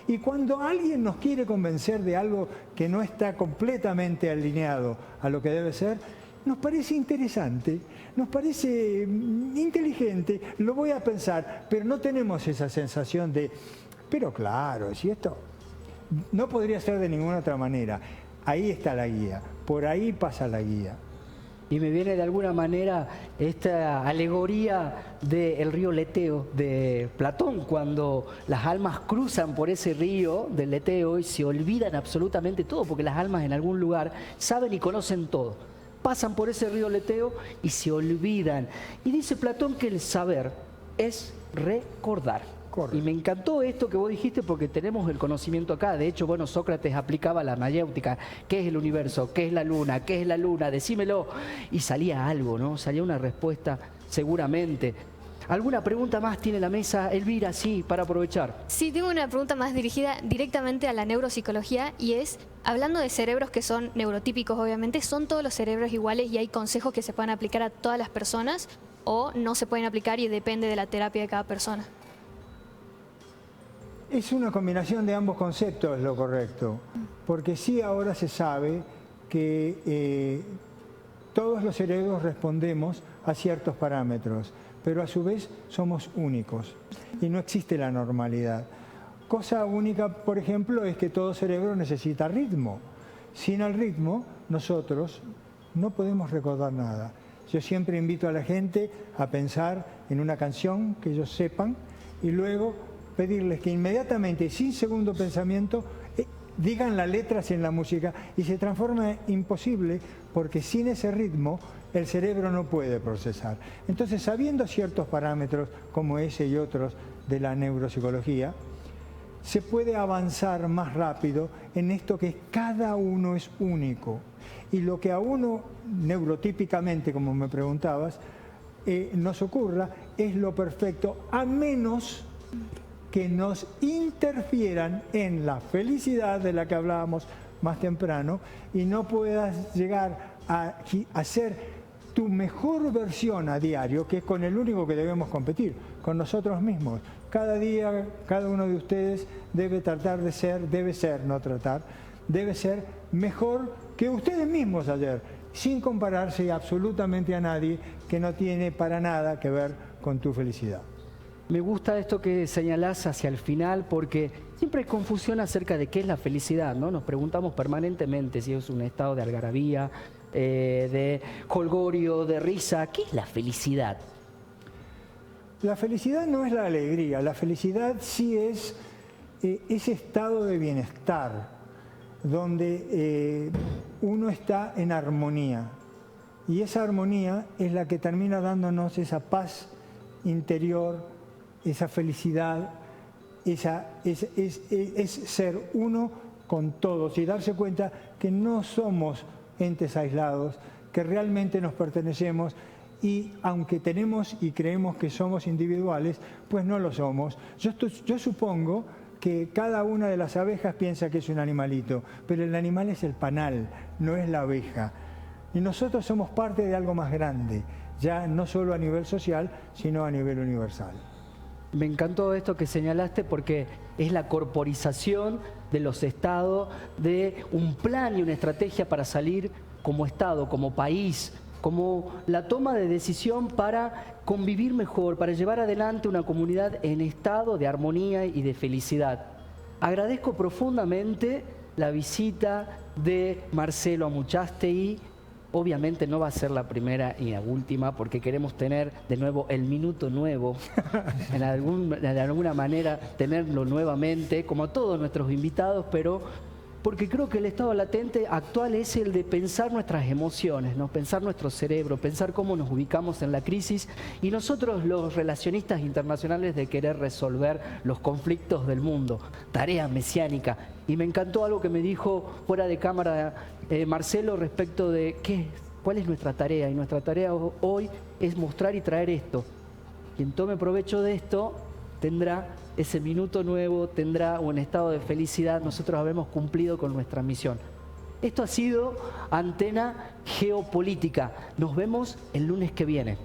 [SPEAKER 5] Y cuando alguien nos quiere convencer de algo que no está completamente alineado a lo que debe ser, nos parece interesante, nos parece inteligente, lo voy a pensar, pero no tenemos esa sensación de, pero claro, si esto no podría ser de ninguna otra manera. Ahí está la guía, por ahí pasa la guía.
[SPEAKER 1] Y me viene de alguna manera esta alegoría del río Leteo de Platón, cuando las almas cruzan por ese río del Leteo y se olvidan absolutamente todo, porque las almas en algún lugar saben y conocen todo. Pasan por ese río Leteo y se olvidan. Y dice Platón que el saber es recordar. Correcto. Y me encantó esto que vos dijiste porque tenemos el conocimiento acá. De hecho, bueno, Sócrates aplicaba la mayéutica. ¿Qué es el universo? ¿Qué es la luna? ¿Qué es la luna? Decímelo. Y salía algo, ¿no? Salía una respuesta seguramente. ¿Alguna pregunta más tiene la mesa, Elvira? Sí, para aprovechar.
[SPEAKER 2] Sí, tengo una pregunta más dirigida directamente a la neuropsicología y es, hablando de cerebros que son neurotípicos, obviamente, ¿son todos los cerebros iguales y hay consejos que se puedan aplicar a todas las personas o no se pueden aplicar y depende de la terapia de cada persona?
[SPEAKER 5] Es una combinación de ambos conceptos lo correcto, porque sí ahora se sabe que todos los cerebros respondemos a ciertos parámetros, pero a su vez somos únicos y no existe la normalidad. Cosa única, por ejemplo, es que todo cerebro necesita ritmo. Sin el ritmo, nosotros no podemos recordar nada. Yo siempre invito a la gente a pensar en una canción que ellos sepan y luego pedirles que inmediatamente, sin segundo pensamiento, digan las letras en la música y se transforma en imposible porque sin ese ritmo el cerebro no puede procesar. Entonces, sabiendo ciertos parámetros como ese y otros de la neuropsicología, se puede avanzar más rápido en esto que cada uno es único. Y lo que a uno neurotípicamente, como me preguntabas, nos ocurra es lo perfecto, a menos que nos interfieran en la felicidad de la que hablábamos más temprano y no puedas llegar a ser tu mejor versión a diario, que es con el único que debemos competir, con nosotros mismos. Cada día, cada uno de ustedes debe tratar de ser, debe ser, no tratar, debe ser mejor que ustedes mismos ayer, sin compararse absolutamente a nadie que no tiene para nada que ver con tu felicidad.
[SPEAKER 1] Me gusta esto que señalás hacia el final porque siempre hay confusión acerca de qué es la felicidad, ¿no? Nos preguntamos permanentemente si es un estado de algarabía, de jolgorio, de risa. ¿Qué es la felicidad?
[SPEAKER 5] La felicidad no es la alegría, la felicidad sí es ese estado de bienestar donde uno está en armonía y esa armonía es la que termina dándonos esa paz interior, esa felicidad, es ser uno con todos y darse cuenta que no somos entes aislados, que realmente nos pertenecemos y aunque tenemos y creemos que somos individuales, pues no lo somos. Yo supongo que cada una de las abejas piensa que es un animalito, pero el animal es el panal, no es la abeja. Y nosotros somos parte de algo más grande, ya no solo a nivel social, sino a nivel universal.
[SPEAKER 1] Me encantó esto que señalaste porque es la corporización de los estados, de un plan y una estrategia para salir como Estado, como país, como la toma de decisión para convivir mejor, para llevar adelante una comunidad en estado de armonía y de felicidad. Agradezco profundamente la visita de Marcelo a Muchastegui. Obviamente no va a ser la primera y la última, porque queremos tener de nuevo el minuto nuevo, de alguna manera tenerlo nuevamente, como a todos nuestros invitados, pero porque creo que el estado latente actual es el de pensar nuestras emociones, ¿no? Pensar nuestro cerebro, pensar cómo nos ubicamos en la crisis, y nosotros los relacionistas internacionales de querer resolver los conflictos del mundo, tarea mesiánica. Y me encantó algo que me dijo fuera de cámara Marcelo respecto de cuál es nuestra tarea, y nuestra tarea hoy es mostrar y traer esto. Quien tome provecho de esto tendrá ese minuto nuevo, tendrá un estado de felicidad. Nosotros habemos cumplido con nuestra misión. Esto ha sido Antena Geopolítica. Nos vemos el lunes que viene.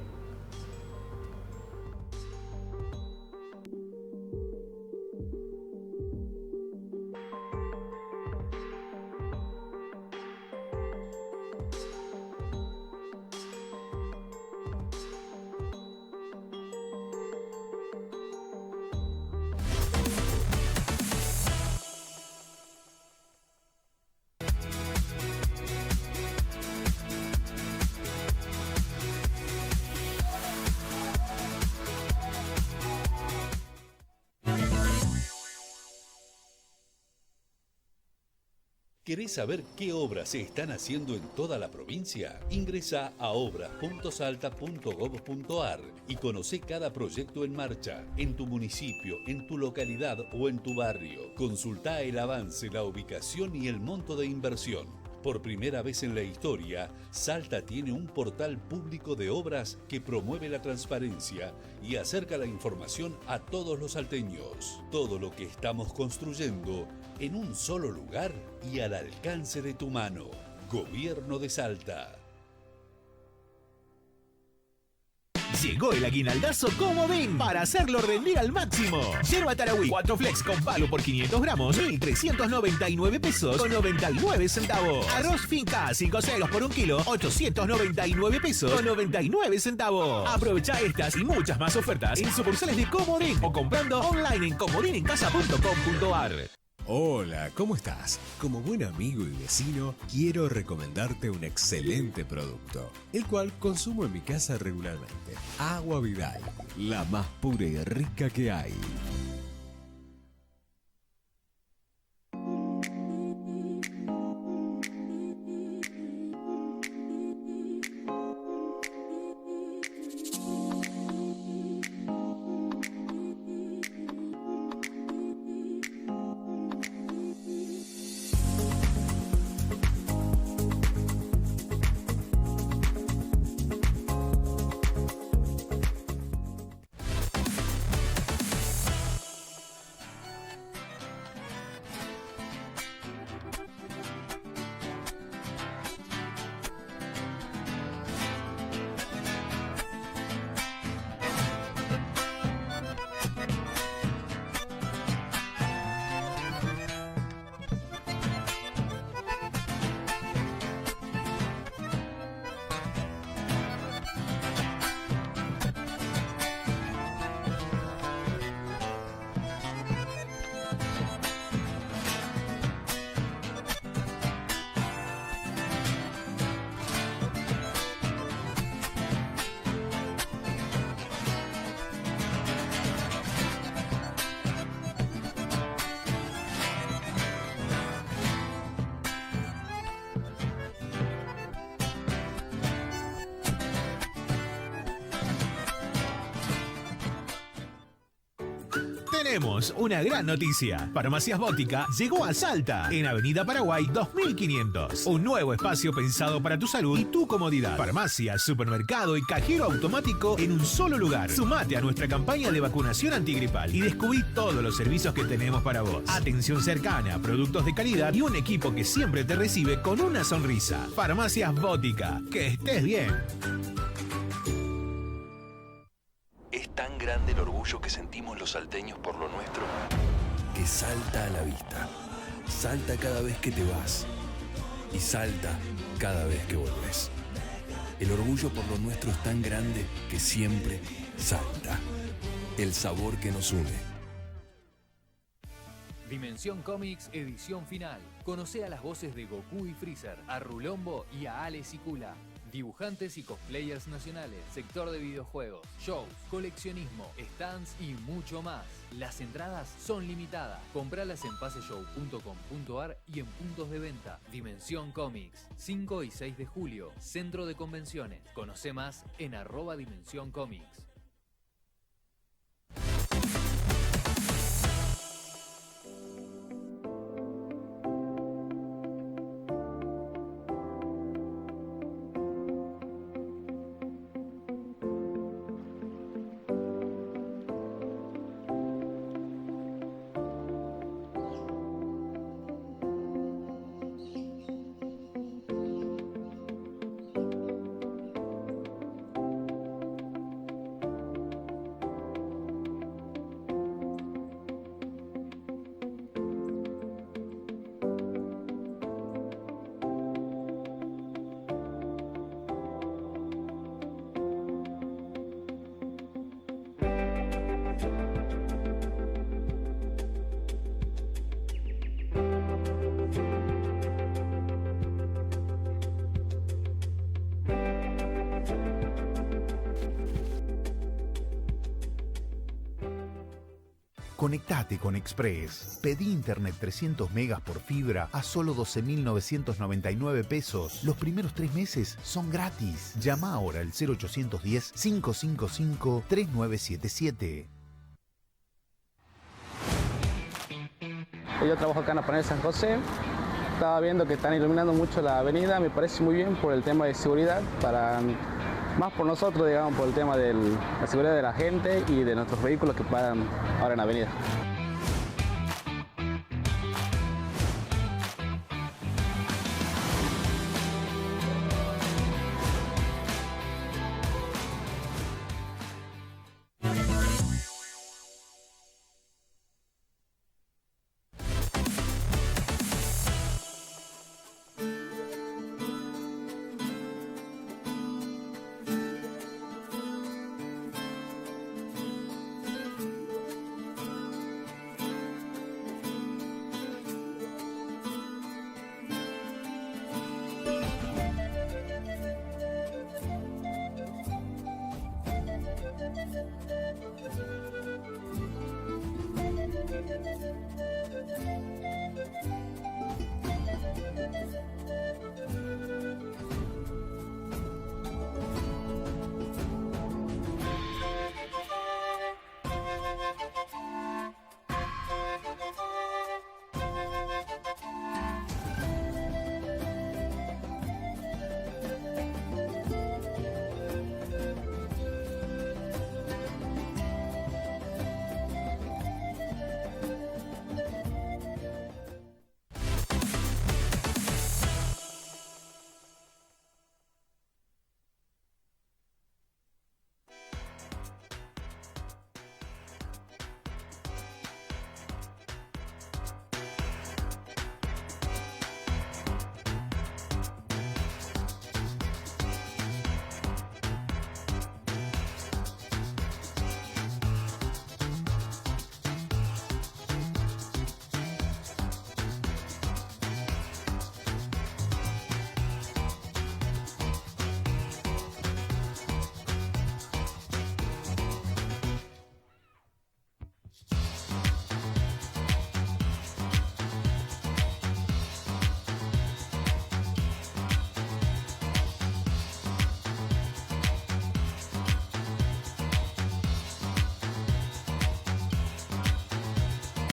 [SPEAKER 6] ¿Querés saber qué obras se están haciendo en toda la provincia? Ingresa a obras.salta.gov.ar y conocé cada proyecto en marcha, en tu municipio, en tu localidad o en tu barrio. Consultá el avance, la ubicación y el monto de inversión. Por primera vez en la historia, Salta tiene un portal público de obras que promueve la transparencia y acerca la información a todos los salteños. Todo lo que estamos construyendo en un solo lugar y al alcance de tu mano. Gobierno de Salta.
[SPEAKER 7] Llegó el aguinaldazo Comodín para hacerlo rendir al máximo. Yerba Tarahui 4 Flex con palo por 500 gramos, 1.399 pesos con 99 centavos. Arroz Finca 5 ceros por 1 kilo, 899 pesos con 99 centavos. Aprovecha estas y muchas más ofertas en sucursales de Comodín o comprando online en comodinencasa.com.ar.
[SPEAKER 8] Hola, ¿cómo estás? Como buen amigo y vecino, quiero recomendarte un excelente producto, el cual consumo en mi casa regularmente. Agua Vidal, la más pura y rica que hay.
[SPEAKER 7] Tenemos una gran noticia. Farmacias Bótica llegó a Salta, en Avenida Paraguay 2500. Un nuevo espacio pensado para tu salud y tu comodidad. Farmacia, supermercado y cajero automático en un solo lugar. Sumate a nuestra campaña de vacunación antigripal y descubrí todos los servicios que tenemos para vos. Atención cercana, productos de calidad y un equipo que siempre te recibe con una sonrisa. Farmacias Bótica. Que estés bien.
[SPEAKER 9] Es tan grande el orgullo que sentimos los salteños por lo nuestro, que salta a la vista. Salta cada vez que te vas y salta cada vez que volvés. El orgullo por lo nuestro es tan grande que siempre salta. El sabor que nos une.
[SPEAKER 10] Dimensión Comics, edición final. Conoce a las voces de Goku y Freezer, a Rulombo y a Ale Sicula. Dibujantes y cosplayers nacionales, sector de videojuegos, shows, coleccionismo, stands y mucho más. Las entradas son limitadas. Compralas en paseshow.com.ar y en puntos de venta. Dimensión Comics, 5 y 6 de julio, Centro de Convenciones. Conoce más en @Dimensión Comics.
[SPEAKER 11] Conectate con Express. Pedí internet 300 megas por fibra a solo 12.999 pesos. Los primeros 3 meses son gratis. Llama ahora al 0810-555-3977.
[SPEAKER 12] Yo trabajo acá en la Panel San José. Estaba viendo que están iluminando mucho la avenida. Me parece muy bien por el tema de seguridad, más por nosotros, digamos, por el tema de la seguridad de la gente y de nuestros vehículos que paran ahora en la avenida.